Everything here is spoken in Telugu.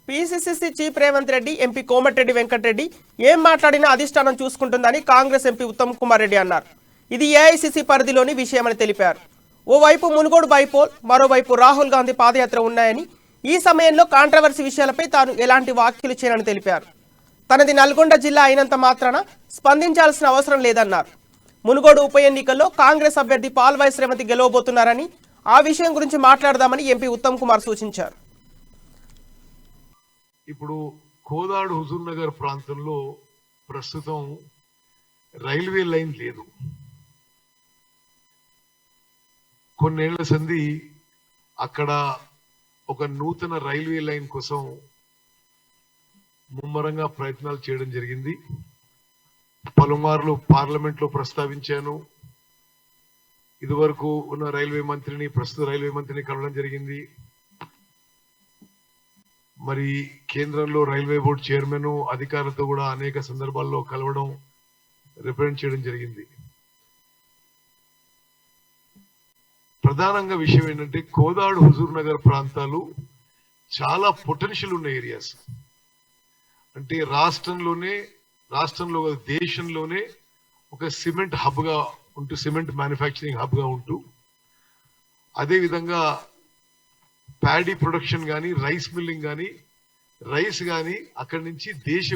PCC chief Revanth Reddy, MP Komatireddy Venkatreddy ఏం మాట్లాడినా అధిష్టానం చూసుకుంటుందని కాంగ్రెస్ ఎంపీ ఉత్తమ్ కుమార్ రెడ్డి అన్నారు. ఇది ఏఐసీసీ పరిధిలోని విషయమని తెలిపారు. ఓవైపు మునుగోడు బైపోల్, మరోవైపు రాహుల్ గాంధీ పాదయాత్ర ఉన్నాయని, ఈ సమయంలో కాంట్రవర్సీ విషయాలపై తాను ఎలాంటి వ్యాఖ్యలు చేయనని తెలిపారు. తనది నల్గొండ జిల్లా అయినంత మాత్రాన స్పందించాల్సిన అవసరం లేదన్నారు. మునుగోడు ఉప ఎన్నికల్లో కాంగ్రెస్ అభ్యర్థి పాల్వాయి శ్రీమతి గెలవబోతున్నారని, ఆ విషయం గురించి మాట్లాడదామని ఎంపీ ఉత్తమ్ కుమార్ సూచించారు. ఇప్పుడు కోదాడు హుజూర్ నగర్ ప్రాంతంలో ప్రస్తుతం రైల్వే లైన్ లేదు. కొన్నేళ్ల సంధి అక్కడ ఒక నూతన రైల్వే లైన్ కోసం ముమ్మరంగా ప్రయత్నాలు చేయడం జరిగింది. పలుమార్లు పార్లమెంట్ లో ప్రస్తావించాను. ఇదివరకు ఉన్న రైల్వే మంత్రిని, ప్రస్తుత రైల్వే మంత్రిని కలవడం జరిగింది. మరి కేంద్రంలో రైల్వే బోర్డు చైర్మన్ అధికారులతో కూడా అనేక సందర్భాల్లో కలవడం, రిప్రజెంట్ చేయడం జరిగింది. ప్రధానంగా విషయం ఏంటంటే కోదాడు హుజూర్ నగర్ ప్రాంతాలు చాలా పొటెన్షియల్ ఉన్న ఏరియాస్. అంటే రాష్ట్రంలో దేశంలోనే ఒక సిమెంట్ హబ్ గా ఉంటూ, సిమెంట్ మ్యానుఫ్యాక్చరింగ్ హబ్ గా ఉంటూ, అదేవిధంగా ప్యాడీ ప్రొడక్షన్ కానీ, రైస్ మిల్లింగ్ కానీ, రైస్ కానీ అక్కడి నుంచి దేశ